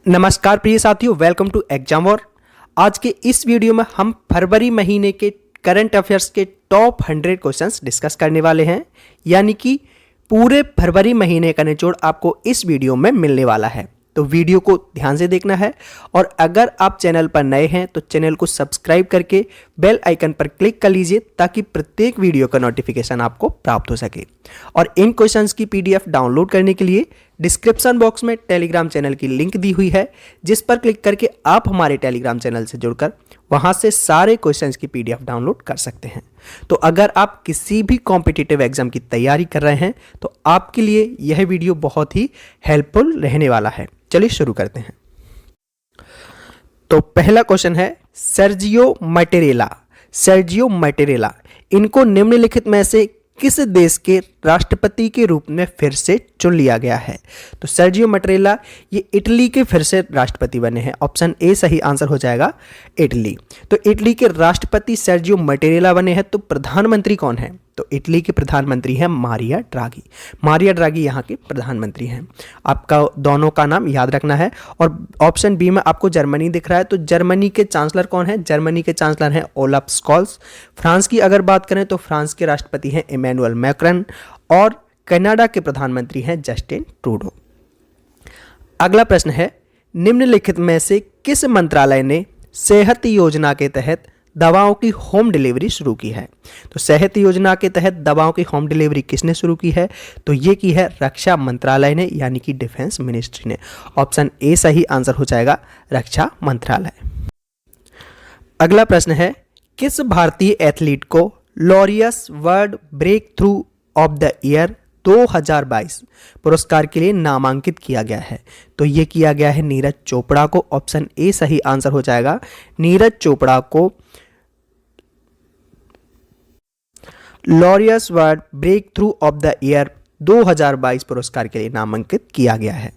नमस्कार प्रिय साथियों, वेलकम टू एग्जाम वॉर। आज के इस वीडियो में हम फरवरी महीने के करंट अफेयर्स के टॉप 100 क्वेश्चंस डिस्कस करने वाले हैं। यानी कि पूरे फरवरी महीने का निचोड़ आपको इस वीडियो में मिलने वाला है, तो वीडियो को ध्यान से देखना है। और अगर आप चैनल पर नए हैं तो चैनल को सब्सक्राइब करके बेल आइकन पर क्लिक कर लीजिए ताकि प्रत्येक वीडियो का नोटिफिकेशन आपको प्राप्त हो सके। और इन क्वेश्चंस की पीडीएफ डाउनलोड करने के लिए डिस्क्रिप्शन बॉक्स में टेलीग्राम चैनल की लिंक दी हुई है, जिस पर क्लिक करके आप हमारे टेलीग्राम चैनल से जुड़कर वहां से सारे क्वेश्चंस की पीडीएफ डाउनलोड कर सकते हैं। तो अगर आप किसी भी कॉम्पिटिटिव एग्जाम की तैयारी कर रहे हैं तो आपके लिए यह वीडियो बहुत ही हेल्पफुल रहने वाला है। चलिए शुरू करते हैं। तो पहला क्वेश्चन है सर्जियो मैटेरेला इनको निम्नलिखित में से किस देश के राष्ट्रपति के रूप में फिर से चुन लिया गया है? तो सर्जियो मैटेरेला ये इटली के फिर से राष्ट्रपति बने हैं। ऑप्शन ए सही आंसर हो जाएगा, इटली। तो इटली के राष्ट्रपति सर्जियो मैटेरेला बने हैं। तो प्रधानमंत्री कौन है? तो इटली के प्रधानमंत्री हैं मारिया ड्रागी यहाँ के प्रधानमंत्री हैं। आपका दोनों का नाम याद रखना है। और ऑप्शन बी में आपको जर्मनी दिख रहा है, तो जर्मनी के चांसलर कौन है? जर्मनी के चांसलर हैं ओलाफ स्कॉल्स। फ्रांस की अगर बात करें तो फ्रांस के राष्ट्रपति हैं इमैनुअल मैक्रॉन। और कनाडा के प्रधानमंत्री हैं जस्टिन ट्रूडो। अगला प्रश्न है निम्नलिखित में से किस मंत्रालय ने सेहत योजना के तहत दवाओं की होम डिलीवरी शुरू की है? तो सेहत योजना के तहत दवाओं की होम डिलीवरी किसने शुरू की है? तो ये की है रक्षा मंत्रालय ने, यानी कि डिफेंस मिनिस्ट्री ने। ऑप्शन ए सही आंसर हो जाएगा, रक्षा मंत्रालय। अगला प्रश्न है किस भारतीय एथलीट को Laureus world breakthrough of the year 2022 पुरस्कार के लिए नामांकित किया गया है? तो ये किया गया है नीरज चोपड़ा को। ऑप्शन ए सही आंसर हो जाएगा, नीरज चोपड़ा को Laureus world breakthrough of the year 2022 पुरस्कार के लिए नामांकित किया गया है।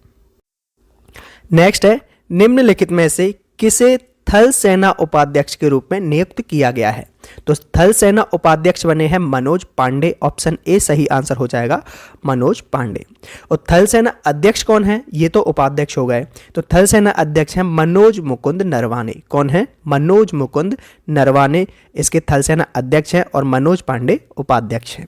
नेक्स्ट है निम्नलिखित में से किसे थल सेना उपाध्यक्ष के रूप में नियुक्त किया गया है? तो थल सेना उपाध्यक्ष बने हैं मनोज पांडे। ऑप्शन ए सही आंसर हो जाएगा, मनोज पांडे। और थल सेना अध्यक्ष कौन है? ये तो उपाध्यक्ष हो गए। तो थल सेना अध्यक्ष हैं मनोज मुकुंद नरवाने। कौन है? मनोज मुकुंद नरवाने इसके थल सेना अध्यक्ष हैं और मनोज पांडे उपाध्यक्ष हैं।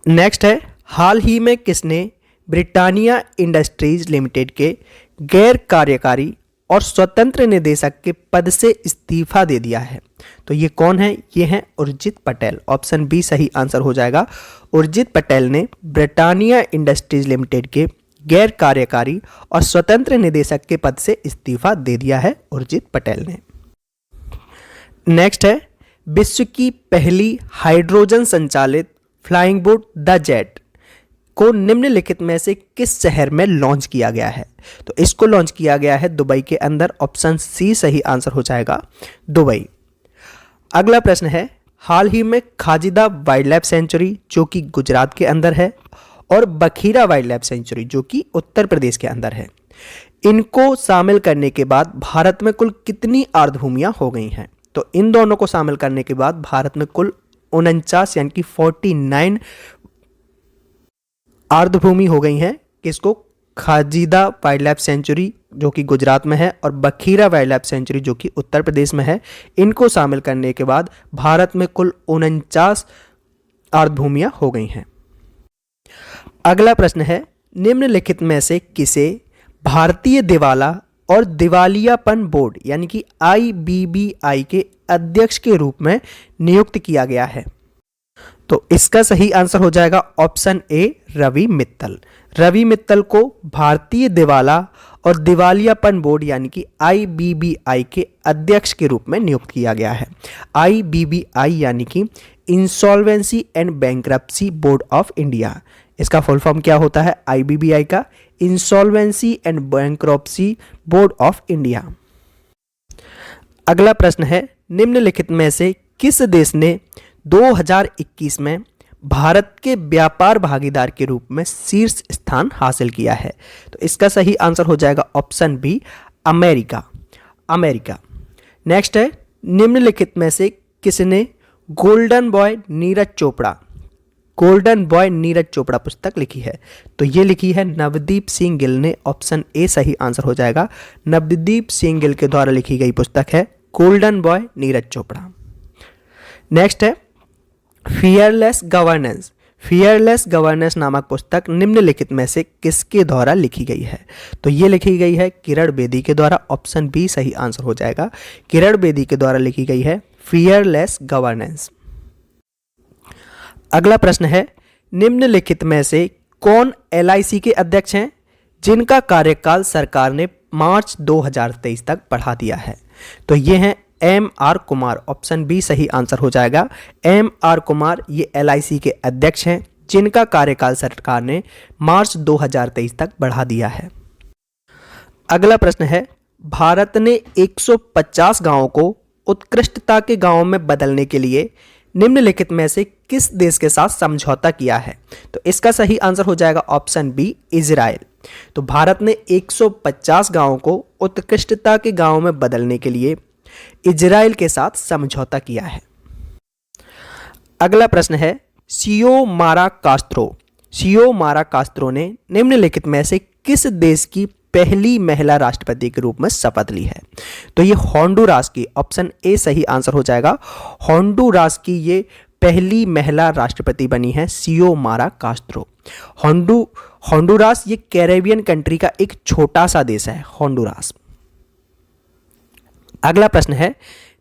नेक्स्ट है हाल ही में किसने ब्रिटानिया इंडस्ट्रीज लिमिटेड के गैर कार्यकारी और स्वतंत्र निदेशक के पद से इस्तीफा दे दिया है? तो ये कौन है? ये हैं उर्जित पटेल। ऑप्शन बी सही आंसर हो जाएगा, उर्जित पटेल ने ब्रिटानिया इंडस्ट्रीज लिमिटेड के गैर कार्यकारी और स्वतंत्र निदेशक के पद से इस्तीफा दे दिया है उर्जित पटेल ने। नेक्स्ट है विश्व की पहली हाइड्रोजन संचालित फ्लाइंग बोट द जेट को निम्नलिखित में से किस शहर में लॉन्च किया गया है? तो इसको लॉन्च किया गया है दुबई के अंदर। ऑप्शन सी सही आंसर हो जाएगा, दुबई। अगला प्रश्न है हाल ही में खाजिदा वाइल्ड लाइफ सेंचुरी जो कि गुजरात के अंदर है और बखीरा वाइल्ड लाइफ सेंचुरी जो कि उत्तर प्रदेश के अंदर है, इनको शामिल करने के बाद भारत में कुल कितनी आर्द्रभूमियां हो गई हैं? तो इन दोनों को शामिल करने के बाद भारत में कुल 49 यानी कि 49 आर्द्रभूमि हो गई हैं। किसको? खाजिदा वाइल्ड लाइफ सेंचुरी जो कि गुजरात में है और बखीरा वाइल्ड लाइफ सेंचुरी जो कि उत्तर प्रदेश में है। इनको शामिल करने के बाद भारत में कुल 49 आर्द्रभूमियां हो गई हैं। अगला प्रश्न है निम्नलिखित में से किसे भारतीय दिवाला और दिवालियापन बोर्ड यानी कि IBBI के अध्यक्ष के रूप में नियुक्त किया गया है? तो इसका सही आंसर हो जाएगा ऑप्शन ए, रवि मित्तल। रवि मित्तल को भारतीय दिवाला और दिवालियापन बोर्ड यानी कि IBBI के अध्यक्ष के रूप में नियुक्त किया गया है। IBBI यानी कि insolvency and bankruptcy board of India. इसका फुल फॉर्म क्या होता है IBBI का? Insolvency and bankruptcy board of India. अगला प्रश्न है निम्नलिखित में से किस देश ने 2021 में भारत के व्यापार भागीदार के रूप में शीर्ष स्थान हासिल किया है? तो इसका सही आंसर हो जाएगा ऑप्शन बी, अमेरिका। नेक्स्ट है निम्नलिखित में से किसने golden boy Neeraj Chopra golden boy Neeraj Chopra पुस्तक लिखी है? तो ये लिखी है नवदीप सिंह गिल ने। ऑप्शन ए सही आंसर हो जाएगा। नवदीप सिंह गिल के द्वारा लिखी गई पुस्तक है golden boy Neeraj Chopra. Next है फियरलेस गवर्नेंस। फियरलेस गवर्नेंस नामक पुस्तक निम्नलिखित में से किसके द्वारा लिखी गई है? तो ये लिखी गई है किरण बेदी के द्वारा। ऑप्शन बी सही आंसर हो जाएगा। किरण बेदी के द्वारा लिखी गई है फियरलेस गवर्नेंस। अगला प्रश्न है निम्नलिखित में से कौन एलआईसी के अध्यक्ष हैं जिनका कार्यकाल सरकार ने मार्च 2023 तक बढ़ा दिया है? तो ये हैं एम.आर. कुमार। ऑप्शन बी सही आंसर हो जाएगा। एम.आर. कुमार ये एलआईसी के अध्यक्ष हैं जिनका कार्यकाल सरकार ने मार्च 2023 तक बढ़ा दिया है। अगला प्रश्न है भारत ने 150 गांवों को उत्कृष्टता के गांवों में बदलने के लिए निम्नलिखित में से किस देश के साथ समझौता किया है? तो इसका सही आंसर हो जाएगा ऑप्शन बी इजराइल। तो भारत ने 150 गांवों को उत्कृष्टता के गांवों में बदलने के लिए इजराइल के साथ समझौता किया है। अगला प्रश्न है सियोमारा कास्त्रो। सियोमारा कास्त्रो ने निम्नलिखित में से किस देश की पहली महिला राष्ट्रपति के रूप में शपथ ली है? तो ये होंडुरास की। ऑप्शन ए सही आंसर हो जाएगा। होंडुरास की ये पहली महिला राष्ट्रपति बनी है सियोमारा कास्त्रो। होंडुरास ये कैरेबियन कंट्री का एक छोटा सा देश है होंडुरास। अगला प्रश्न है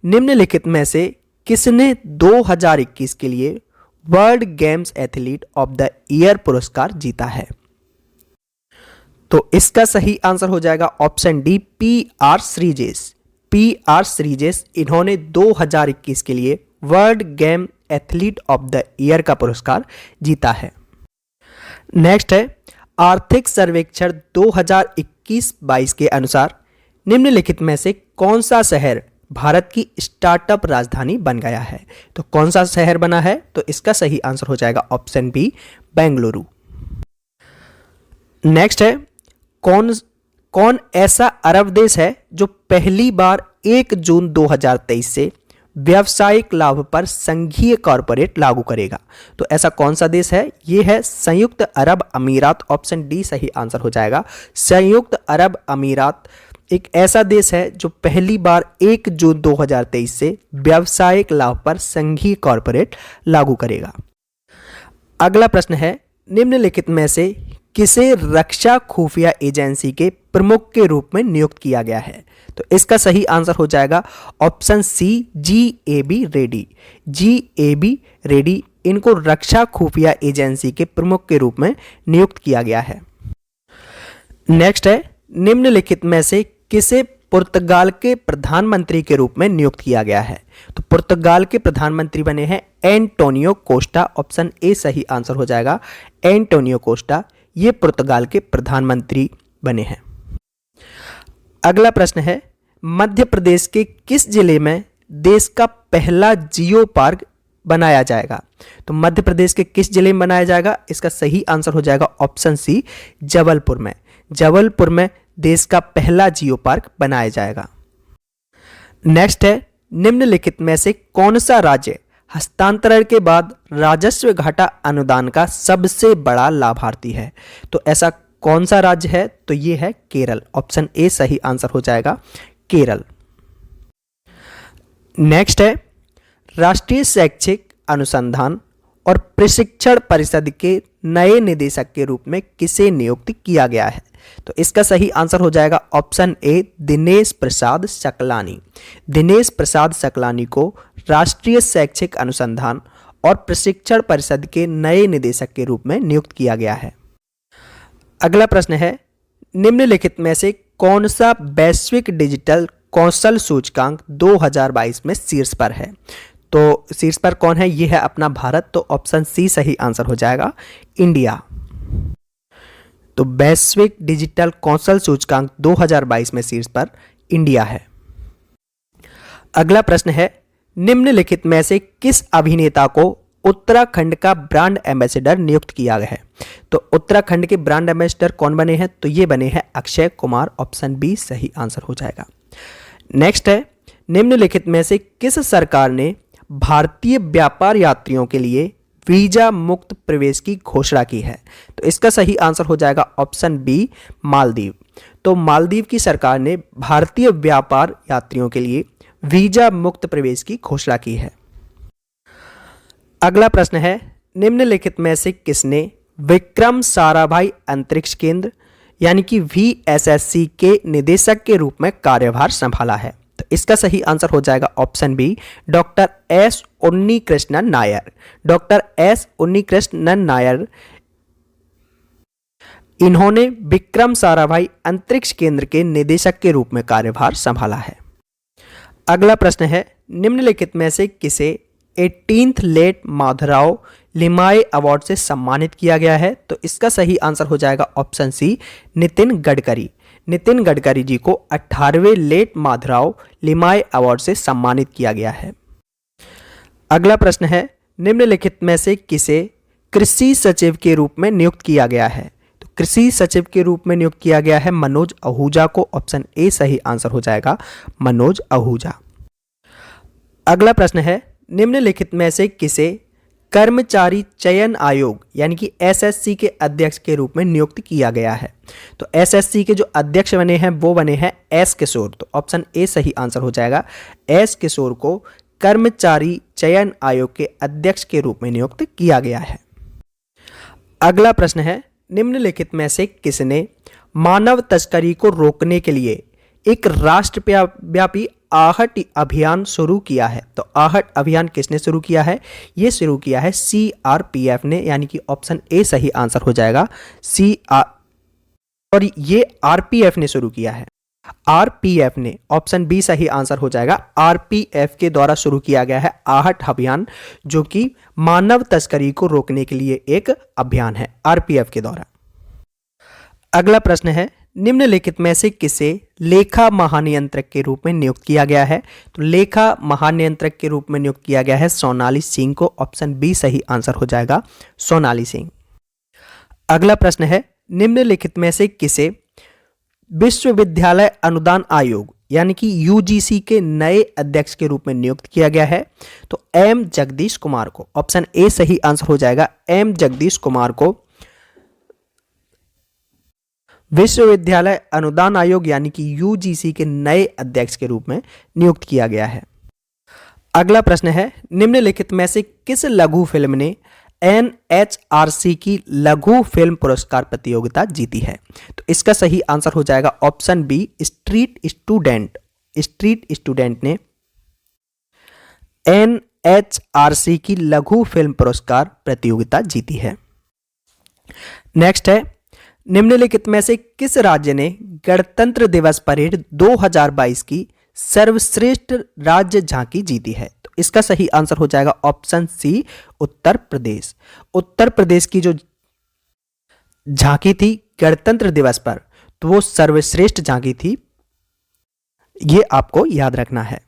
निम्नलिखित में से किसने 2021 के लिए world games athlete of the year पुरस्कार जीता है? तो इसका सही आंसर हो जाएगा option D PR. Sreejesh. PR. Sreejesh इन्होंने 2021 के लिए world game athlete of the year का पुरस्कार जीता है। नेक्स्ट है आर्थिक सर्वेक्षण 2021-22 के अनुसार निम्नलिखित में से कौन सा शहर भारत की स्टार्टअप राजधानी बन गया है? तो कौन सा शहर बना है? तो इसका सही आंसर हो जाएगा ऑप्शन बी बेंगलुरु। नेक्स्ट है कौन ऐसा अरब देश है जो पहली बार 1 जून 2023 से व्यावसायिक लाभ पर संघीय कॉर्पोरेट लागू करेगा? तो ऐसा कौन सा देश है? ये है संयुक्त अरब अमीरात। ऑप्शन डी सही आंसर हो जाएगा। संयुक्त अरब अमीरात एक ऐसा देश है जो पहली बार 1 जून 2023 से व्यावसायिक लाभ पर संघीय कॉर्पोरेट लागू करेगा। अगला प्रश्न है निम्नलिखित में से किसे रक्षा खुफिया एजेंसी के प्रमुख के रूप में नियुक्त किया गया है? तो इसका सही आंसर हो जाएगा ऑप्शन सी जी.ए.बी. रेड्डी। जी.ए.बी. रेड्डी इनको रक्षा खुफिया एजेंसी के प्रमुख के रूप में नियुक्त किया गया है। नेक्स्ट है निम्नलिखित में से किसे पुर्तगाल के प्रधानमंत्री के रूप में नियुक्त किया गया है? तो पुर्तगाल के प्रधानमंत्री बने हैं एंटोनियो कोस्टा। ऑप्शन ए सही आंसर हो जाएगा। एंटोनियो कोस्टा ये पुर्तगाल के प्रधानमंत्री बने हैं। अगला प्रश्न है मध्य प्रदेश के किस जिले में देश का पहला जियो पार्क बनाया जाएगा? तो मध्य प्रदेश के किस जिले में बनाया जाएगा? इसका सही आंसर हो जाएगा ऑप्शन सी जबलपुर में। जबलपुर में देश का पहला जियो पार्क बनाया जाएगा। नेक्स्ट है निम्नलिखित में से कौन सा राज्य हस्तांतरण के बाद राजस्व घाटा अनुदान का सबसे बड़ा लाभार्थी है? तो ऐसा कौन सा राज्य है? तो ये है केरल। ऑप्शन ए सही आंसर हो जाएगा केरल। नेक्स्ट है राष्ट्रीय शैक्षिक अनुसंधान और प्रशिक्षण परिषद के नए निदेशक के रूप में किसे नियुक्त किया गया है? तो इसका सही आंसर हो जाएगा ऑप्शन ए दिनेश प्रसाद सकलानी। दिनेश प्रसाद सकलानी को राष्ट्रीय शैक्षिक अनुसंधान और प्रशिक्षण परिषद के नए निदेशक के रूप में नियुक्त किया गया है। अगला प्रश्न है निम्नलिखित में से कौन सा वैश्विक डिजिटल कौशल सूचकांक 2022 में शीर्ष पर है? तो शीर्ष पर कौन है? ये है अपना भारत। तो ऑप्शन सी सही आंसर हो जाएगा इंडिया। तो वैश्विक डिजिटल कौशल सूचकांक 2022 में शीर्ष पर इंडिया है। अगला प्रश्न है निम्नलिखित में से किस अभिनेता को उत्तराखंड का ब्रांड एम्बेसडर नियुक्त किया गया है? तो उत्तराखंड के ब्रांड एम्बेसडर कौन बने हैं? तो ये बने हैं अक्षय कुमार। ऑप्शन बी सही आंसर हो जाएगा। नेक्स्ट है निम्नलिखित में से किस सरकार ने भारतीय व्यापार यात्रियों के लिए वीजा मुक्त प्रवेश की घोषणा की है? तो इसका सही आंसर हो जाएगा ऑप्शन बी, मालदीव। तो मालदीव की सरकार ने भारतीय व्यापार यात्रियों के लिए वीजा मुक्त प्रवेश की घोषणा की है। अगला प्रश्न है, निम्नलिखित में से किसने विक्रम साराभाई अंतरिक्ष केंद्र यानी कि VSSC के निदेशक के रूप में कार्यभार संभाला है? तो इसका सही आंसर हो जाएगा option B, doctor S Unnikrishnan Nair. Doctor S Unnikrishnan Nair, इन्होंने विक्रम साराभाई अंतरिक्ष केंद्र के निदेशक के रूप में कार्यभार संभाला है। अगला प्रश्न है, निम्नलिखित में से किसे 18th late Madhavrao Limaye award से सम्मानित किया गया है? तो इसका सही आंसर हो जाएगा ऑप्शन सी, नितिन गडकरी। नितिन गडकरी जी को 18वें लेट माधवराव लिमाय अवार्ड से सम्मानित किया गया है। अगला प्रश्न है, निम्नलिखित में से किसे कृषि सचिव के रूप में नियुक्त किया गया है? तो कृषि सचिव के रूप में नियुक्त किया गया है मनोज आहूजा को। ऑप्शन ए सही आंसर हो जाएगा, मनोज आहूजा। अगला प्रश्न है, निम्नलिखित में से किसे कर्मचारी चयन आयोग यानी कि SSC के अध्यक्ष के रूप में नियुक्त किया गया है? तो SSC के जो अध्यक्ष बने हैं वो बने हैं एस किशोर। तो ऑप्शन ए सही आंसर हो जाएगा, एस किशोर को कर्मचारी चयन आयोग के अध्यक्ष के रूप में नियुक्त किया गया है। अगला प्रश्न है, निम्नलिखित में से किसने मानव तस्करी को रोकने के लिए एक राष्ट्रव्यापी आहट अभियान शुरू किया है? तो आहट अभियान किसने शुरू किया है? ये शुरू किया है CRPF ने, यानी कि ऑप्शन ए सही आंसर हो जाएगा, और ये RPF ने शुरू किया है। RPF ने, ऑप्शन बी सही आंसर हो जाएगा, RPF के द्वारा शुरू किया गया है आहट अभियान, जो कि मानव तस्करी को रोकने के लिए एक अभियान है RPF के द्वारा। अगला प्रश्न है, निम्नलिखित में से किसे लेखा महानियंत्रक के रूप में नियुक्त किया गया है? तो लेखा महानियंत्रक के रूप में नियुक्त किया गया है सोनाली सिंह को। ऑप्शन बी सही आंसर हो जाएगा, सोनाली सिंह। अगला प्रश्न है, निम्नलिखित में से किसे विश्वविद्यालय अनुदान आयोग यानी कि UGC के नए अध्यक्ष के रूप में नियुक्त किया गया है? तो M जगदीश कुमार को। ऑप्शन ए सही आंसर हो जाएगा, M जगदीश कुमार को विश्वविद्यालय अनुदान आयोग यानी कि UGC के नए अध्यक्ष के रूप में नियुक्त किया गया है। अगला प्रश्न है, निम्नलिखित में से किस लघु फिल्म ने NHRC की लघु फिल्म पुरस्कार प्रतियोगिता जीती है? तो इसका सही आंसर हो जाएगा option B, street student. Street student ने NHRC की लघु फिल्म पुरस्कार प्रतियोगिता जीती है। नेक्स्ट है, निम्नलिखित में से किस राज्य ने गणतंत्र दिवस परेड 2022 की सर्वश्रेष्ठ राज्य झांकी जीती है? तो इसका सही आंसर हो जाएगा ऑप्शन सी, उत्तर प्रदेश। उत्तर प्रदेश की जो झांकी थी गणतंत्र दिवस पर, तो वो सर्वश्रेष्ठ झांकी थी, ये आपको याद रखना है।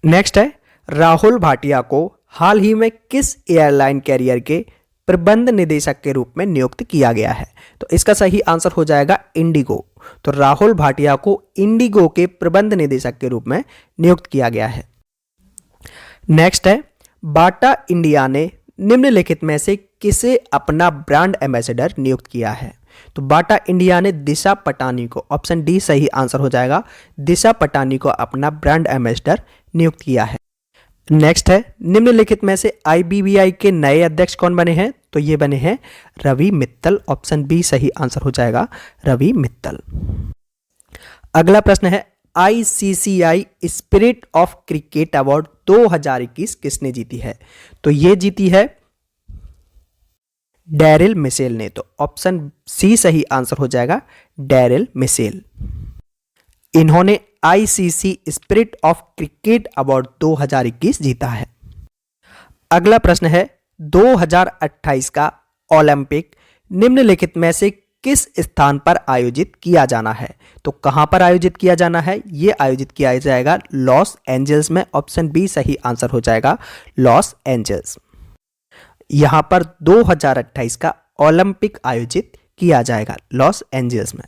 नेक्स्ट है, राहुल भाटिया को हाल ही में किस एयरलाइन कैरियर के प्रबंध निदेशक के रूप में नियुक्त किया गया है? तो इसका सही आंसर हो जाएगा इंडिगो। तो राहुल भाटिया को इंडिगो के प्रबंध निदेशक के रूप में नियुक्त किया गया है। नेक्स्ट है, बाटा इंडिया ने निम्नलिखित में से किसे अपना ब्रांड एम्बेसडर नियुक्त किया है? तो बाटा इंडिया ने दिशा पटानी को, ऑप्शन डी सही आंसर हो जाएगा, दिशा पटानी को अपना ब्रांड एम्बेसडर नियुक्त किया है। नेक्स्ट है, निम्नलिखित में से IBBI के नए अध्यक्ष कौन बने हैं? तो ये बने हैं रवि मित्तल। ऑप्शन बी सही आंसर हो जाएगा, रवि मित्तल। अगला प्रश्न है, ICCI spirit of cricket award 2021 किसने जीती है? तो ये जीती है डैरिल मिशेल ने। तो ऑप्शन सी सही आंसर हो जाएगा, डैरिल मिशेल। इन्होंने ICC spirit of cricket award 2021 जीता है। अगला प्रश्न है, 2028 का ओलंपिक निम्नलिखित में से किस स्थान पर आयोजित किया जाना है? तो कहां पर आयोजित किया जाना है? यह आयोजित किया जाएगा लॉस एंजल्स में। ऑप्शन बी सही आंसर हो जाएगा, लॉस एंजल्स। यहां पर 2028 का ओलंपिक आयोजित किया जाएगा लॉस एंजल्स में।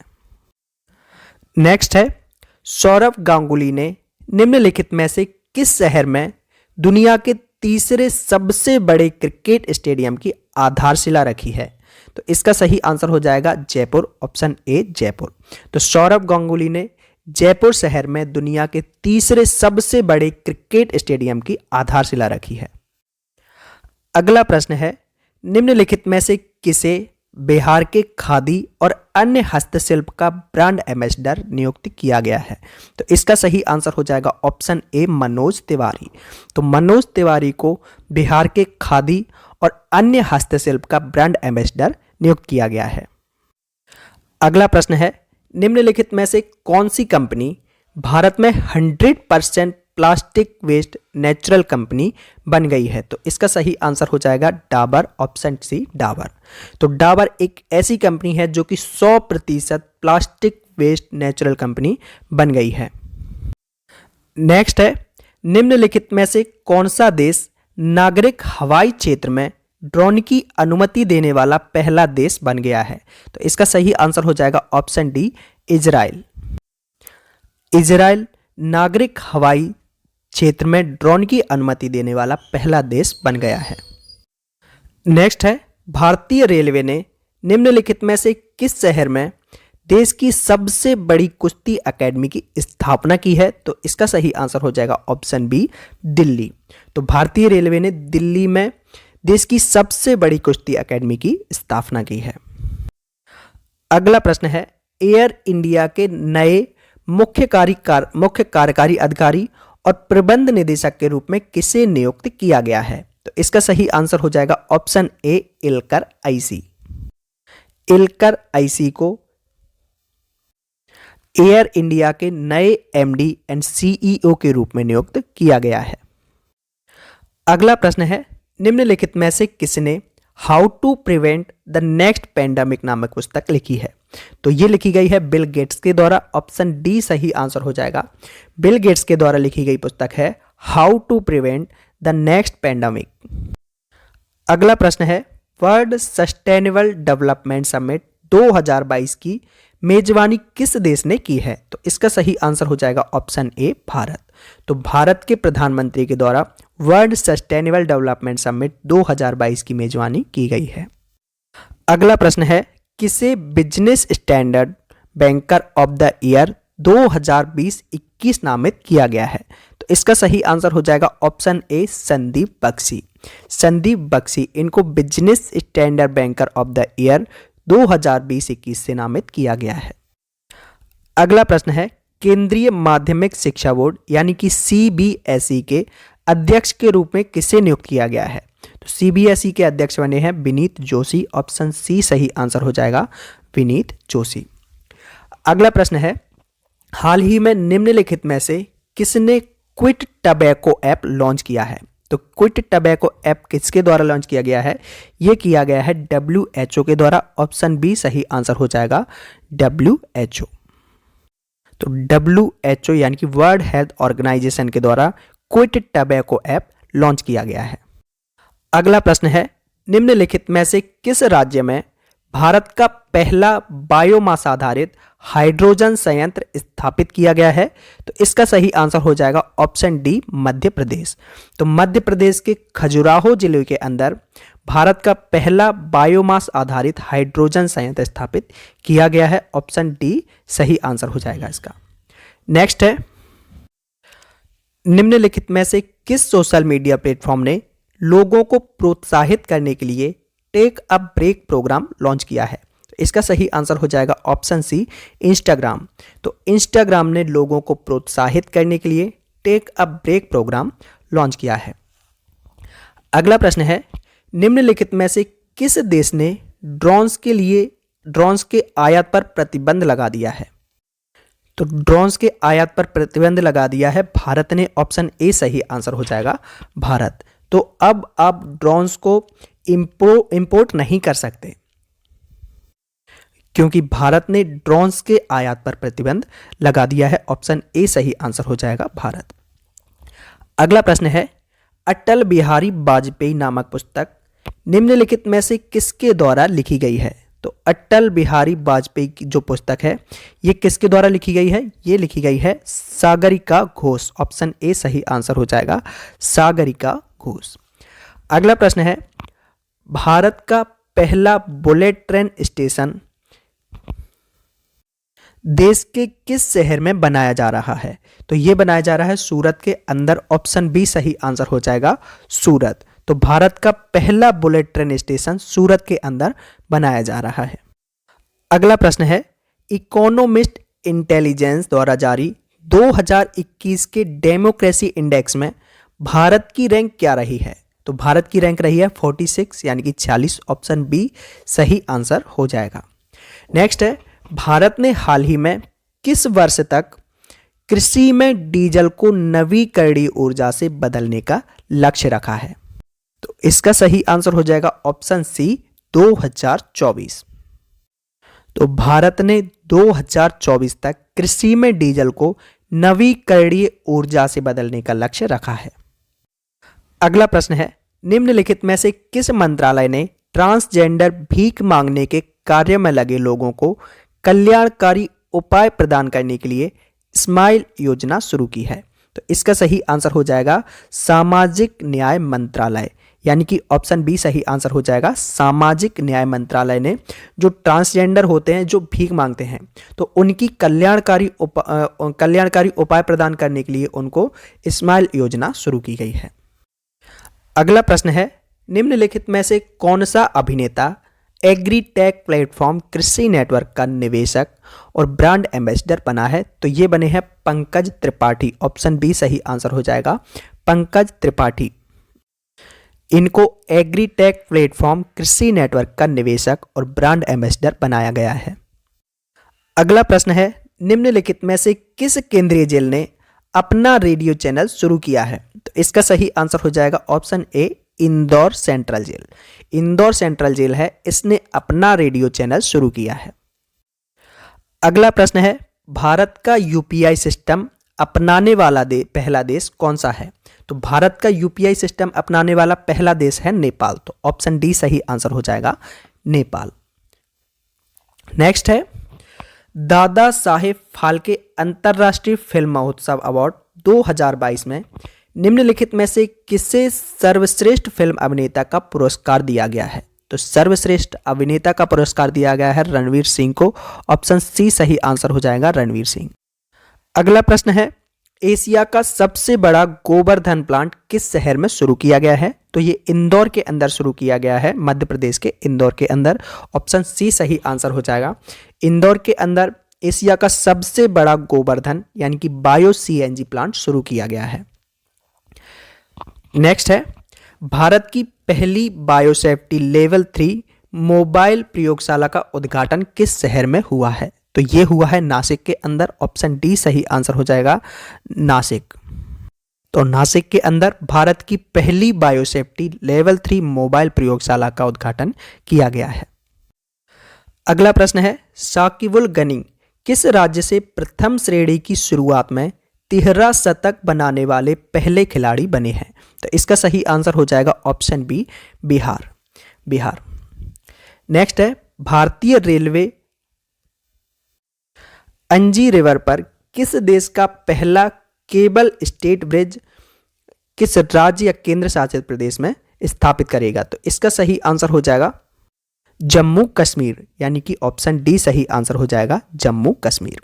नेक्स्ट है, सौरव गांगुली ने निम्नलिखित में से किस शहर में दुनिया के तीसरे सबसे बड़े क्रिकेट स्टेडियम की आधारशिला रखी है? तो इसका सही आंसर हो जाएगा जयपुर, ऑप्शन ए जयपुर। तो सौरव गांगुली ने जयपुर शहर में दुनिया के तीसरे सबसे बड़े क्रिकेट स्टेडियम की आधारशिला रखी है। अगला प्रश्न है, निम्नलिखित में से किसे बिहार के खादी और अन्य हस्तशिल्प का ब्रांड एम्बेसडर नियुक्त किया गया है? तो इसका सही आंसर हो जाएगा ऑप्शन ए मनोज तिवारी। तो मनोज तिवारी को बिहार के खादी और अन्य हस्तशिल्प का ब्रांड एम्बेसडर नियुक्त किया गया है। अगला प्रश्न है, निम्नलिखित में से कौन सी कंपनी भारत में 100% प्लास्टिक वेस्ट नेचुरल कंपनी बन गई है? तो इसका सही आंसर हो जाएगा डाबर, ऑप्शन सी डाबर। तो डाबर एक ऐसी कंपनी है जो कि 100% प्लास्टिक वेस्ट नेचुरल कंपनी बन गई है। नेक्स्ट है, निम्नलिखित में से कौन सा देश नागरिक हवाई क्षेत्र में ड्रोन की अनुमति देने वाला पहला देश बन गया है? तो इसका सही आंसर हो जाएगा ऑप्शन डी इजराइल। इजराइल नागरिक हवाई क्षेत्र में ड्रोन की अनुमति देने वाला पहला देश बन गया है। नेक्स्ट है, भारतीय रेलवे ने निम्नलिखित में से किस शहर में देश की सबसे बड़ी कुश्ती एकेडमी की स्थापना की है? तो इसका सही आंसर हो जाएगा ऑप्शन बी दिल्ली। तो भारतीय रेलवे ने दिल्ली में देश की सबसे बड़ी कुश्ती एकेडमी की स्थापना की है। अगला प्रश्न है, एयर इंडिया के नए मुख्य कार्यकारी अधिकारी और प्रबंध निदेशक के रूप में किसे नियुक्त किया गया है? तो इसका सही आंसर हो जाएगा ऑप्शन ए इल्कर आईसी। इल्कर आईसी को एयर इंडिया के नए एमडी एंड सीईओ के रूप में नियुक्त किया गया है। अगला प्रश्न है, निम्नलिखित में से किसने how to prevent the next pandemic नामक पुस्तक लिखी है? तो ये लिखी गई है बिल गेट्स के द्वारा, ऑप्शन डी सही आंसर हो जाएगा। बिल गेट्स के द्वारा लिखी गई पुस्तक है how to prevent the next pandemic. अगला प्रश्न है, वर्ल्ड सस्टेनेबल डेवलपमेंट समिट 2022 की मेजबानी किस देश ने की है? तो इसका सही आंसर हो जाएगा ऑप्शन ए भारत। तो भारत के प्रधानमंत्री के द्वारा वर्ल्ड सस्टेनेबल डेवलपमेंट समिट 2022 की मेजबानी की गई है। अगला प्रश्न है, किसे business standard banker of the year 2020-21 नामित किया गया है? तो इसका सही आंसर हो जाएगा ऑप्शन ए संदीप बख्शी। संदीप बख्शी इनको business standard banker of the year 2020-21 से नामित किया गया है। अगला प्रश्न है, केंद्रीय माध्यमिक शिक्षा बोर्ड यानी कि सीबीएसई के अध्यक्ष के रूप में किसे नियुक्त किया गया है? तो सीबीएसई के अध्यक्ष बने हैं विनीत जोशी, ऑप्शन सी सही आंसर हो जाएगा विनीत जोशी। अगला प्रश्न है, हाल ही में निम्नलिखित में से किसने क्विट टबैको ऐप लॉन्च किया है? तो क्विट टबैको ऐप किसके द्वारा लॉन्च किया गया है? यह किया गया है WHO के द्वारा, ऑप्शन बी सही आंसर हो जाएगा WHO। तो WHO यानी कि वर्ल्ड हेल्थ ऑर्गेनाइजेशन के द्वारा क्विट टबैको ऐप लॉन्च किया गया है। अगला प्रश्न है, निम्नलिखित में से किस राज्य में भारत का पहला बायोमास आधारित हाइड्रोजन संयंत्र स्थापित किया गया है? तो इसका सही आंसर हो जाएगा ऑप्शन डी मध्य प्रदेश। तो मध्य प्रदेश के खजुराहो जिले के अंदर भारत का पहला बायोमास आधारित हाइड्रोजन संयंत्र स्थापित किया गया है, ऑप्शन डी सही आंसर हो जाएगा इसका। नेक्स्ट है, निम्नलिखित में से किस सोशल मीडिया प्लेटफॉर्म ने लोगों को प्रोत्साहित करने के लिए take a break programme launch किया है? तो इसका सही आंसर हो जाएगा ऑप्शन सी इंस्टाग्राम। तो इंस्टाग्राम ने लोगों को प्रोत्साहित करने के लिए take a break programme launch किया है। अगला प्रश्न है, निम्नलिखित में से किस देश ने ड्रोन्स के आयात पर प्रतिबंध लगा दिया है? तो ड्रोन्स के आयात पर प्रतिबंध लगा दिया है भारत ने, ऑप्शन ए सही आंसर हो जाएगा भारत। तो अब आप ड्रोन्स को इंपोर्ट नहीं कर सकते क्योंकि भारत ने ड्रोन्स के आयात पर प्रतिबंध लगा दिया है, ऑप्शन ए सही आंसर हो जाएगा भारत। अगला प्रश्न है, अटल बिहारी वाजपेयी नामक पुस्तक निम्नलिखित में से किसके द्वारा लिखी गई है? तो अटल बिहारी वाजपेयी की जो पुस्तक है ये किसके द्वारा लिखी गई है? ये लिखी गई है सागरिका घोष, ऑप्शन ए सही आंसर हो जाएगा सागरिका घूस। अगला प्रश्न है, भारत का पहला बुलेट ट्रेन स्टेशन देश के किस शहर में बनाया जा रहा है? तो ये बनाया जा रहा है सूरत के अंदर। ऑप्शन बी सही आंसर हो जाएगा, सूरत। तो भारत का पहला बुलेट ट्रेन स्टेशन सूरत के अंदर बनाया जा रहा है। अगला प्रश्न है, इकोनॉमिस्ट इंटेलिजेंस द्वारा जारी 2021 के डेमोक्रेसी इंडेक्स में भारत की रैंक क्या रही है? तो भारत की रैंक रही है 46 यानी कि 46। ऑप्शन बी सही आंसर हो जाएगा। नेक्स्ट है, भारत ने हाल ही में किस वर्ष तक कृषि में डीजल को नवीकरणीय ऊर्जा से बदलने का लक्ष्य रखा है? तो इसका सही आंसर हो जाएगा ऑप्शन सी 2024। तो भारत ने 2024 तक कृषि में डीजल को नवीकरणीय ऊर्जा से बदलने का लक्ष्य रखा है। अगला प्रश्न है, निम्नलिखित में से किस मंत्रालय ने ट्रांसजेंडर भीख मांगने के कार्य में लगे लोगों को कल्याणकारी उपाय प्रदान करने के लिए स्माइल योजना शुरू की है? तो इसका सही आंसर हो जाएगा सामाजिक न्याय मंत्रालय, यानी कि ऑप्शन बी सही आंसर हो जाएगा। सामाजिक न्याय मंत्रालय ने जो ट्रांसजेंडर होते हैं, जो भीख मांगते हैं, तो उनकी कल्याणकारी उपाय प्रदान करने के लिए उनको स्माइल योजना शुरू की गई है। अगला प्रश्न है, निम्नलिखित में से कौन सा अभिनेता एग्रीटेक प्लेटफॉर्म कृषि नेटवर्क का निवेशक और ब्रांड एम्बेसडर बना है? तो ये बने हैं पंकज त्रिपाठी। ऑप्शन बी सही आंसर हो जाएगा, पंकज त्रिपाठी। इनको एग्रीटेक प्लेटफॉर्म कृषि नेटवर्क का निवेशक और ब्रांड एम्बेसडर बनाया गया है। अगला प्रश्न है, निम्नलिखित में से किस केंद्रीय जेल ने अपना रेडियो चैनल शुरू किया है? तो इसका सही आंसर हो जाएगा option A Indore central jail. Indore central jail है, इसने अपना रेडियो चैनल शुरू किया है। अगला प्रश्न है, भारत का यूपीआई सिस्टम अपनाने वाला पहला देश कौन सा है? तो भारत का यूपीआई सिस्टम अपनाने वाला पहला देश है नेपाल। तो ऑप्शन डी सही आंसर हो जाएगा, नेपाल। नेक्स्ट है, दादा साहेब फाल्के अंतर्राष्ट्रीय फिल्म महोत्सव अवार्ड 2022 में निम्नलिखित में से किसे सर्वश्रेष्ठ फिल्म अभिनेता का पुरस्कार दिया गया है? तो सर्वश्रेष्ठ अभिनेता का पुरस्कार दिया गया है रणवीर सिंह को। ऑप्शन सी सही आंसर हो जाएगा, रणवीर सिंह। अगला प्रश्न है, एशिया का सबसे बड़ा गोवर्धन प्लांट किस शहर में शुरू किया गया है? तो ये इंदौर के अंदर शुरू किया गया है, मध्य प्रदेश के इंदौर के अंदर। ऑप्शन सी सही आंसर हो जाएगा। इंदौर के अंदर एशिया का सबसे बड़ा गोवर्धन यानी कि बायो सीएनजी प्लांट शुरू किया गया है। नेक्स्ट है, भारत की पहली बायोसेफ्टी लेवल 3 मोबाइल प्रयोगशाला का उद्घाटन किस शहर में हुआ है? तो ये हुआ है नासिक के अंदर। ऑप्शन डी सही आंसर हो जाएगा, नासिक। तो नासिक के अंदर भारत की पहली बायोसेफ्टी लेवल 3 मोबाइल प्रयोगशाला का उद्घाटन किया गया है। अगला प्रश्न है, साकिबुल गनी किस राज्य से प्रथम श्रेणी की शुरुआत में 13 शतक बनाने वाले पहले खिलाड़ी बने हैं? तो इसका सही आंसर हो जाएगा option B, Bihar. Bihar. Next है, भारतीय रेलवे अंजी रिवर पर किस देश का पहला केबल स्टेट ब्रिज किस राज्य या केंद्र शासित प्रदेश में स्थापित करेगा? तो इसका सही आंसर हो जाएगा जम्मू कश्मीर, यानी कि ऑप्शन डी सही आंसर हो जाएगा, जम्मू कश्मीर।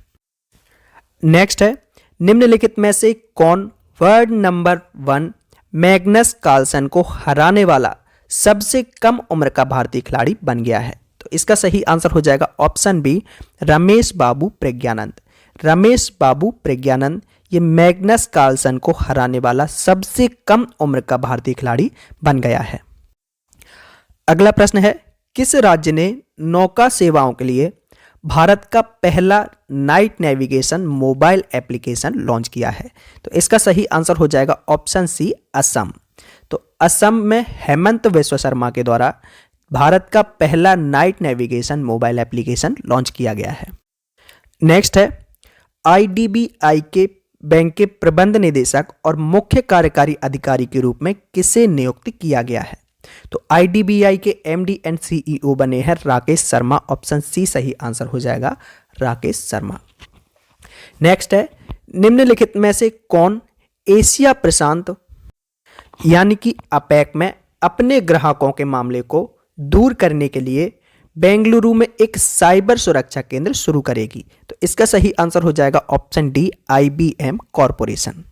नेक्स्ट है, निम्नलिखित में से कौन वर्ल्ड नंबर 1 मैग्नस कार्लसन को हराने वाला सबसे कम उम्र का भारतीय खिलाड़ी बन गया है? तो इसका सही आंसर हो जाएगा ऑप्शन बी, रमेश बाबू प्रज्ञानंद। रमेश बाबू प्रज्ञानंद ये मैग्नस कार्लसन को हराने वाला सबसे कम उम्र का भारतीय खिलाड़ी बन गया है। अगला प्रश्न है, किस राज्य ने नौका सेवाओं के लिए भारत का पहला night navigation mobile application launch किया है? तो इसका सही आंसर हो जाएगा ऑप्शन सी, असम। तो असम में हेमंत विश्व शर्मा के द्वारा भारत का पहला night navigation mobile application launch किया गया है। नेक्स्ट है, आईडीबीआई के बैंक के प्रबंध निदेशक और मुख्य कार्यकारी अधिकारी के रूप में किसे नियुक्त किया गया है? तो आईडीबीआई के एमडी एंड सीईओ बने हैं राकेश शर्मा। ऑप्शन सी सही आंसर हो जाएगा, राकेश शर्मा। नेक्स्ट है, निम्नलिखित में से कौन एशिया प्रशांत यानी कि अपेक में अपने ग्राहकों के मामले को दूर करने के लिए बेंगलुरु में एक साइबर सुरक्षा केंद्र शुरू करेगी। तो इसका सही आंसर हो जाएगा option D, IBM corporation.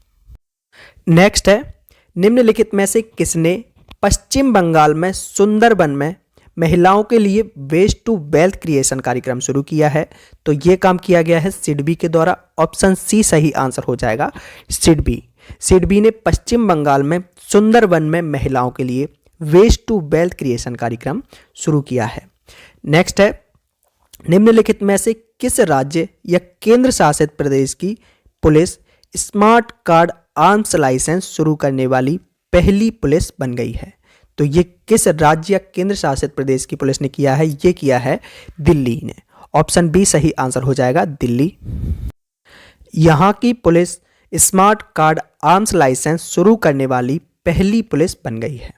Next है, निम्नलिखित में से किसने पश्चिम बंगाल में सुंदरबन में महिलाओं के लिए वेस्ट टू वेल्थ क्रिएशन कार्यक्रम शुरू किया है? तो यह काम किया गया है सिडबी के द्वारा। ऑप्शन सी सही आंसर हो जाएगा, सिडबी। सिडबी ने पश्चिम बंगाल में सुंदरबन में महिलाओं के लिए वेस्ट टू वेल्थ क्रिएशन कार्यक्रम शुरू किया है। नेक्स्ट है, निम्नलिखित में से किस राज्य या केंद्र शासित प्रदेश की police smart card arms licence शुरू करने वाली पहली पुलिस बन गई है? तो ये किस राज्य या केंद्र शासित प्रदेश की पुलिस ने किया है? ये किया है दिल्ली ने। ऑप्शन बी सही आंसर हो जाएगा, दिल्ली। यहां की police smart card arms licence शुरू करने वाली पहली पुलिस बन गई है।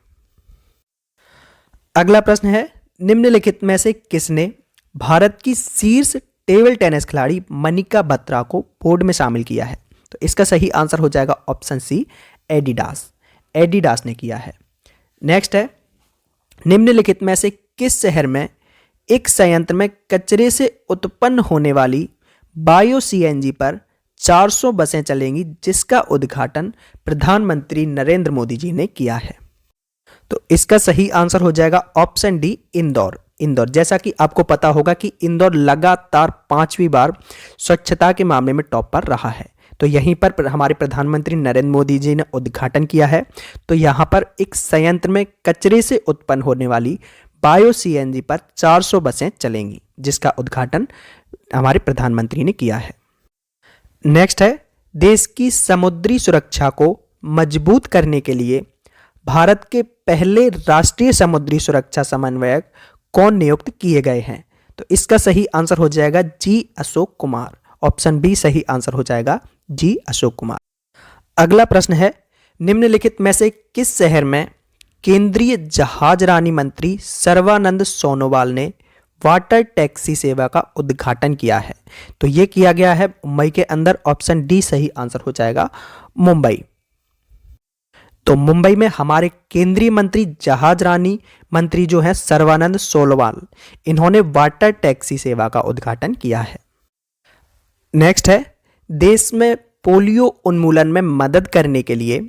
अगला प्रश्न है, निम्नलिखित में से किसने भारत की शीर्ष टेबल टेनिस खिलाड़ी मनिका बत्रा को बोर्ड में शामिल किया है? तो इसका सही आंसर हो जाएगा ऑप्शन सी, एडिडास। एडिडास ने किया है। नेक्स्ट है, निम्नलिखित में से किस शहर में एक संयंत्र में कचरे से उत्पन्न होने वाली बायो CNG पर 400 बसें चलेंगी, जिसका उद्घाटन प्रधानमंत्री नरेंद्र मोदी जी ने किया है? तो इसका सही आंसर हो जाएगा ऑप्शन डी, इंदौर। इंदौर, जैसा कि आपको पता होगा कि इंदौर लगातार 5वीं बार स्वच्छता के मामले में टॉप पर रहा है। तो यहीं पर हमारे प्रधानमंत्री नरेंद्र मोदी जी ने उद्घाटन किया है। तो यहाँ पर एक संयंत्र में कचरे से उत्पन्न होने वाली बायो CNG पर 400 बसें चलेंगी, जिसका उद्घाटन हमारे प्रधानमंत्री ने किया है। नेक्स्ट है, देश की समुद्री सुरक्षा को मजबूत करने के लिए भारत के पहले राष्ट्रीय समुद्री सुरक्षा समन्वयक कौन नियुक्त किए गए हैं? तो इसका सही आंसर हो जाएगा जी, अशोक कुमार। ऑप्शन बी सही आंसर हो जाएगा, जी, अशोक कुमार। अगला प्रश्न है, निम्नलिखित में से किस शहर में केंद्रीय जहाजरानी मंत्री सर्बानंद सोनोवाल ने वाटर टैक्सी सेवा का उद्घाटन किया है? तो यह किया गया है मुंबई के अंदर। ऑप्शन डी सही आंसर हो जाएगा, मुंबई। तो मुंबई में हमारे केंद्रीय मंत्री जहाजरानी मंत्री जो है सर्बानंद सोनोवाल, इन्होंने वाटर टैक्सी सेवा का उद्घाटन किया है। नेक्स्ट है, देश में पोलियो उन्मूलन में मदद करने के लिए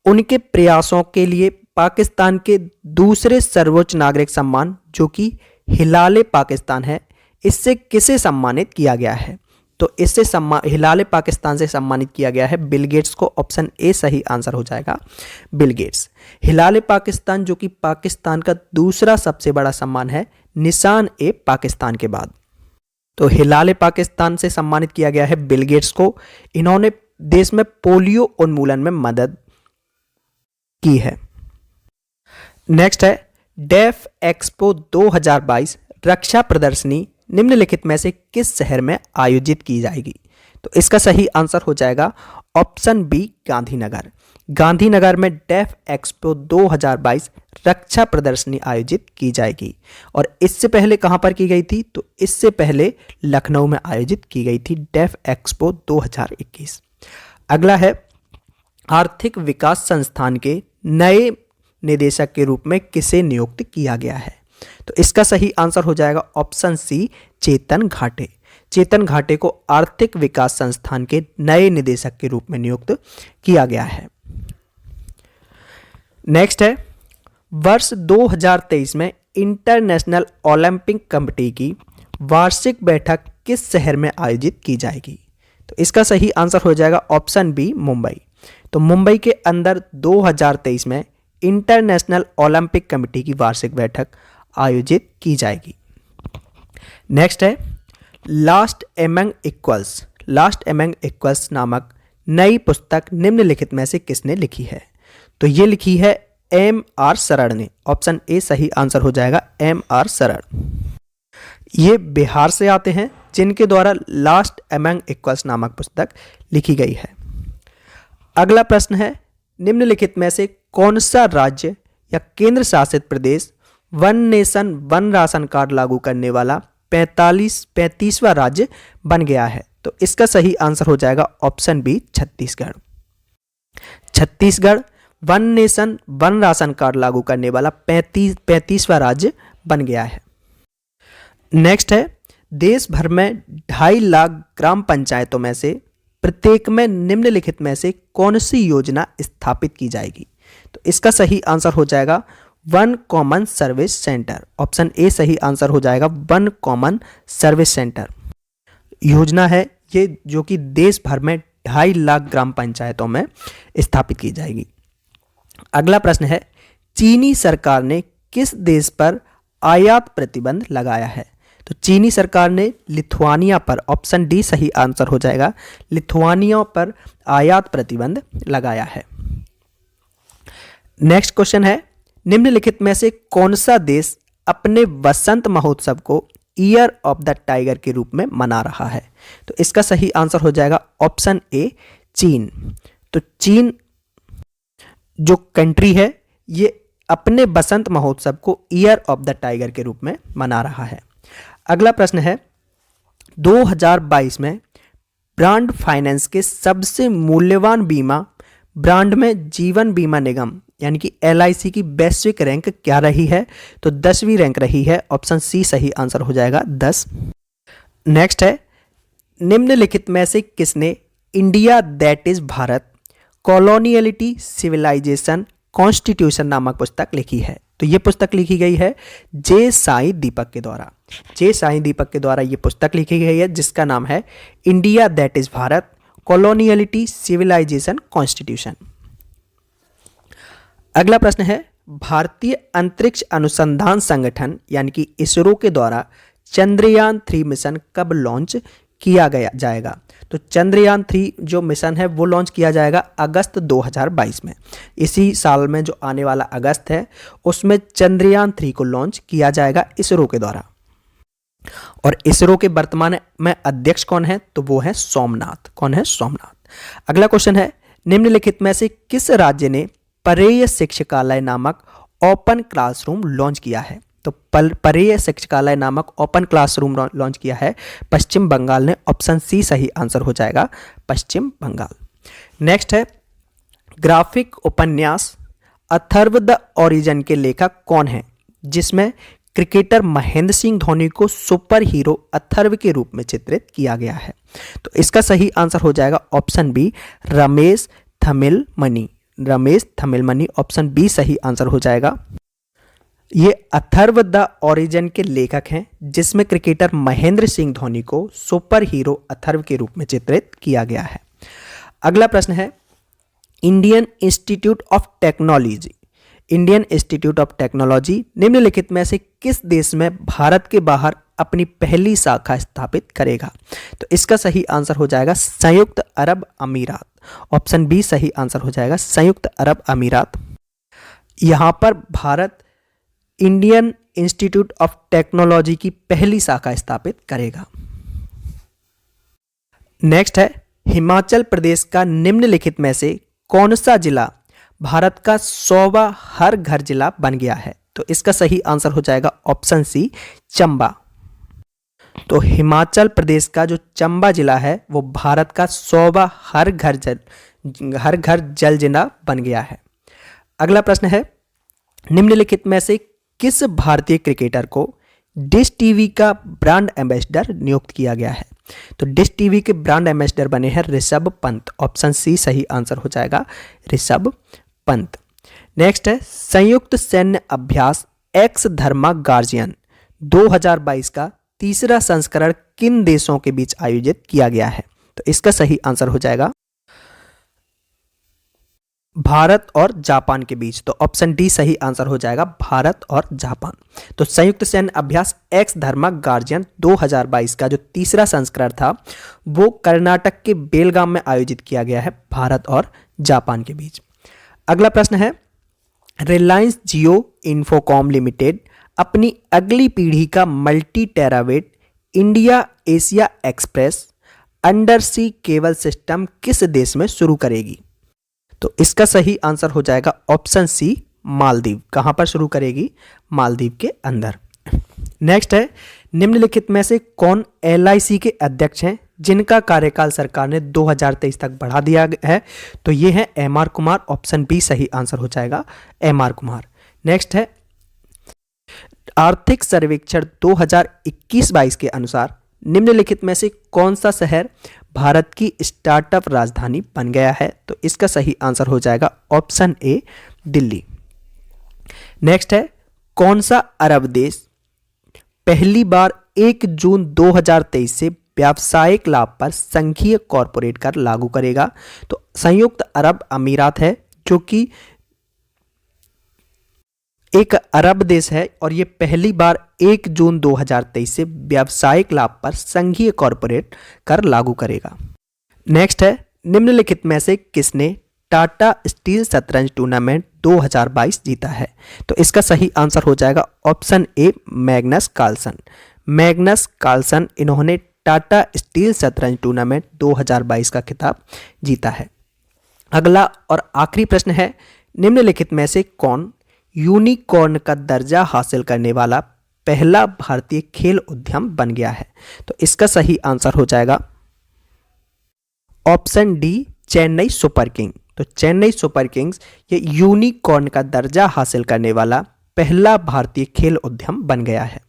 उनके प्रयासों के लिए पाकिस्तान के दूसरे सर्वोच्च नागरिक सम्मान जो कि हिलाले पाकिस्तान है, इससे किसे सम्मानित किया गया है? तो इससे हिलाले पाकिस्तान से सम्मानित किया गया है बिल गेट्स को। ऑप्शन ए सही आंसर हो जाएगा, बिल गेट्स। हिलाले पाकिस्तान जो कि पाकिस्तान का दूसरा सबसे बड़ा सम्मान है, निशान ए पाकिस्तान के बाद। तो हिलाले पाकिस्तान से सम्मानित किया गया है बिल गेट्स को। इन्होंने देश में पोलियो उन्मूलन में मदद की है। नेक्स्ट है, डेफ एक्सपो 2022 रक्षा प्रदर्शनी निम्नलिखित में से किस शहर में आयोजित की जाएगी? तो इसका सही आंसर हो जाएगा ऑप्शन बी, गांधीनगर। गांधीनगर में डेफ एक्सपो 2022 रक्षा प्रदर्शनी आयोजित की जाएगी। और इससे पहले कहां पर की गई थी? तो इससे पहले लखनऊ में आयोजित की गई थी डेफ एक्सपो 2021। अगला है, आर्थिक विकास संस्थान के नए निदेशक के रूप में किसे नियुक्त किया गया है? तो इसका सही आंसर हो जाएगा ऑप्शन सी, चेतन घाटे। चेतन घाटे को आर्थिक विकास संस्थान के नए निदेशक के रूप में नियुक्त किया गया है। नेक्स्ट है, वर्ष 2023 में इंटरनेशनल ओलंपिक कमेटी की वार्षिक बैठक किस शहर में आयोजित की जाएगी? तो इसका सही आंसर हो जाएगा ऑप्शन बी, मुंबई। तो मुंबई के अंदर 2023 में इंटरनेशनल ओलंपिक कमेटी की वार्षिक बैठक आयोजित की जाएगी। नेक्स्ट है, last among equals. Last among equals नामक नई पुस्तक निम्नलिखित में से किसने लिखी है? तो ये लिखी है M.R. शरण ने। ऑप्शन ए सही आंसर हो जाएगा, M.R. शरण। ये बिहार से आते हैं जिनके द्वारा लास्ट एमंग इक्वल्स नामक पुस्तक लिखी गई है। अगला प्रश्न है, निम्नलिखित में से कौन सा राज्य या केंद्र शासित प्रदेश one nation one ration card लागू करने वाला 35वां राज्य बन गया है? तो इसका सही आंसर हो जाएगा option B, Chhattisgarh. Chhattisgarh one nation one ration card लागू करने वाला 35वां राज्य बन गया है। नेक्स्ट है, देश भर में 2.5 लाख ग्राम पंचायतों में से प्रत्येक में निम्नलिखित में से कौन सी योजना स्थापित की जाएगी? तो इसका सही आंसर हो जाएगा one common service centre. Option A सही आंसर हो जाएगा, वन कॉमन सर्विस सेंटर योजना है ये, जो कि देश भर में 2.5 लाख ग्राम पंचायतों में स्थापित की जाएगी। अगला प्रश्न है, चीनी सरकार ने किस देश पर आयात प्रतिबंध लगाया है? तो चीनी सरकार ने लिथुआनिया पर, ऑप्शन डी सही आंसर हो जाएगा, लिथुआनिया पर आयात प्रतिबंध लगाया है। नेक्स्ट क्वेश्चन है, निम्नलिखित में से कौन सा देश अपने वसंत महोत्सव को ईयर ऑफ द टाइगर के रूप में मना रहा है? तो इसका सही आंसर हो जाएगा ऑप्शन ए, चीन। तो चीन जो कंट्री है ये अपने बसंत महोत्सव को ईयर ऑफ द टाइगर के रूप में मना रहा है। अगला प्रश्न है, 2022 में ब्रांड फाइनेंस के सबसे मूल्यवान बीमा ब्रांड में जीवन बीमा निगम यानी कि LIC की वैश्विक रैंक क्या रही है? तो 10वीं रैंक रही है। ऑप्शन सी सही आंसर हो जाएगा 10। नेक्स्ट है, निम्नलिखित में से किसने India that is Bharat coloniality civilisation constitution नामक पुस्तक लिखी है? तो ये पुस्तक लिखी गई है जे साई दीपक के द्वारा। जे साई दीपक के द्वारा ये पुस्तक लिखी गई है जिसका नाम है India that is Bharat coloniality civilisation constitution. अगला प्रश्न है, भारतीय अंतरिक्ष अनुसंधान संगठन यानी कि इसरो के द्वारा चंद्रयान 3 मिशन कब लॉन्च किया जाएगा? तो चंद्रयान 3 जो मिशन है वो लॉन्च किया जाएगा अगस्त 2022 में। इसी साल में जो आने वाला अगस्त है उसमें चंद्रयान 3 को लॉन्च किया जाएगा इसरो के द्वारा। और इसरो के वर्तमान में अध्यक्ष कौन है? तो वो है सोमनाथ। कौन है? सोमनाथ। अगला क्वेश्चन है, निम्नलिखित में से किस राज्य ने परेय शिक्षकालय नामक ओपन क्लासरूम लॉन्च किया है? तो परेय शिक्षकालय नामक ओपन क्लासरूम लॉन्च किया है पश्चिम बंगाल ने। ऑप्शन सी सही आंसर हो जाएगा, पश्चिम बंगाल। नेक्स्ट है, ग्राफिक उपन्यास अथर्व द ओरिजिन के लेखक कौन है जिसमें क्रिकेटर महेंद्र सिंह धोनी को सुपर हीरो अथर्व के रूप में चित्रित किया गया है? तो इसका सही आंसर हो जाएगा option B, Ramesh Thamilmani. Ramesh Thamilmani, option B सही आंसर हो जाएगा। ये अथर्व द ओरिजिन के लेखक हैं जिसमें क्रिकेटर महेंद्र सिंह धोनी को सुपर हीरो अथर्व के रूप में चित्रित किया गया है। अगला प्रश्न है, Indian institute of technology Indian institute of technology निम्नलिखित में से किस देश में भारत के बाहर अपनी पहली शाखा स्थापित करेगा? तो इसका सही आंसर हो जाएगा संयुक्त अरब अमीरात। ऑप्शन बी सही आंसर हो जाएगा, संयुक्त अरब अमीरात। यहां पर Bharat Indian institute of technology की पहली शाखा स्थापित करेगा। नेक्स्ट है, हिमाचल प्रदेश का निम्नलिखित में से कौन सा जिला भारत का 100वां हर घर जिला बन गया है? तो इसका सही आंसर हो जाएगा ऑप्शन सी, चंबा। तो हिमाचल प्रदेश का जो चंबा जिला है वो भारत का 100वां हर घर जल जिला बन गया है। अगला प्रश्न है, निम्नलिखित में से किस भारतीय क्रिकेटर को डिश टीवी का ब्रांड एम्बेसडर नियुक्त किया गया है? तो डिश टीवी के ब्रांड एम्बेसडर बने हैं ऋषभ पंत। ऑप्शन सी सही आंसर हो जाएगा, ऋषभ पंत। नेक्स्ट है, संयुक्त सैन्य अभ्यास एक्स धर्मा गार्जियन 2022 का तीसरा संस्करण किन देशों के बीच आयोजित किया गया है? तो इसका सही आंसर हो जाएगा भारत और जापान के बीच। तो ऑप्शन डी सही आंसर हो जाएगा, भारत और जापान। तो संयुक्त सैन्य अभ्यास एक्स धर्मा गार्जियन 2022 का जो तीसरा संस्करण था वो कर्नाटक के बेलगाम में आयोजित किया गया है, भारत और जापान के बीच। अगला प्रश्न है, रिलायंस जियो इन्फोकॉम लिमिटेड अपनी अगली पीढ़ी का multi terabit India Asia express under sea cable system किस देश में शुरू करेगी? तो इसका सही आंसर हो जाएगा ऑप्शन सी, मालदीव। कहां पर शुरू करेगी? मालदीव के अंदर। नेक्स्ट है, निम्नलिखित में से कौन LIC के अध्यक्ष हैं जिनका कार्यकाल सरकार ने 2023 तक बढ़ा दिया है, तो ये है एम.आर. कुमार। ऑप्शन बी सही आंसर हो जाएगा, एम.आर. कुमार। नेक्स्ट है, आर्थिक सर्वेक्षण 2021-22 के अनुसार निम्नलिखित में से कौन सा शहर भारत की स्टार्टअप राजधानी बन गया है? तो इसका सही आंसर हो जाएगा ऑप्शन ए, दिल्ली। नेक्स्ट है, कौन सा अरब देश पहली बार 1 जून 2023 से व्यावसायिक लाभ पर संघीय कॉरपोरेट कर लागू करेगा? तो संयुक्त अरब अमीरात है, जो कि एक अरब देश है और ये पहली बार 1 जून 2023 से व्यावसायिक लाभ पर संघीय कॉरपोरेट कर लागू करेगा। नेक्स्ट है, निम्नलिखित में से किसने टाटा स्टील शतरंज टूर्नामेंट 2022 जीता है? तो इसका सही आंसर हो जाएगा option A, Magnus Carlsen. Magnus Carlsen, इन्होंने टाटा स्टील शतरंज टूर्नामेंट 2022 का खिताब जीता है। अगला और आखिरी प्रश्न है, निम्नलिखित में से कौन यूनिकॉर्न का दर्जा हासिल करने वाला पहला भारतीय खेल उद्यम बन गया है? तो इसका सही आंसर हो जाएगा option D, Chennai super king. तो चेन्नई सुपर किंग्स ये यूनिकॉर्न का दर्जा हासिल करने वाला पहला भारतीय खेल उद्यम बन गया है।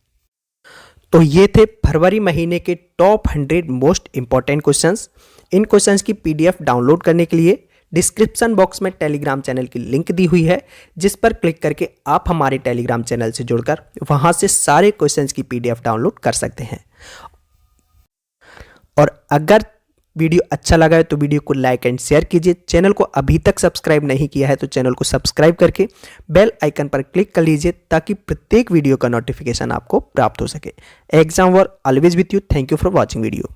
तो ये थे फरवरी महीने के टॉप 100 मोस्ट इंपॉर्टेंट क्वेश्चंस। इन क्वेश्चंस की पीडीएफ डाउनलोड करने के लिए डिस्क्रिप्शन बॉक्स में टेलीग्राम चैनल की लिंक दी हुई है, जिस पर क्लिक करके आप हमारे टेलीग्राम चैनल से जुड़कर वहां से सारे क्वेश्चंस की पीडीएफ डाउनलोड कर सकते हैं। और अगर वीडियो अच्छा लगा है तो वीडियो को लाइक एंड शेयर कीजिए। चैनल को अभी तक सब्सक्राइब नहीं किया है तो चैनल को सब्सक्राइब करके बेल आइकन पर क्लिक कर लीजिए, ताकि प्रत्येक वीडियो का नोटिफिकेशन आपको प्राप्त हो सके। Exam war always with you. Thank you for watching video.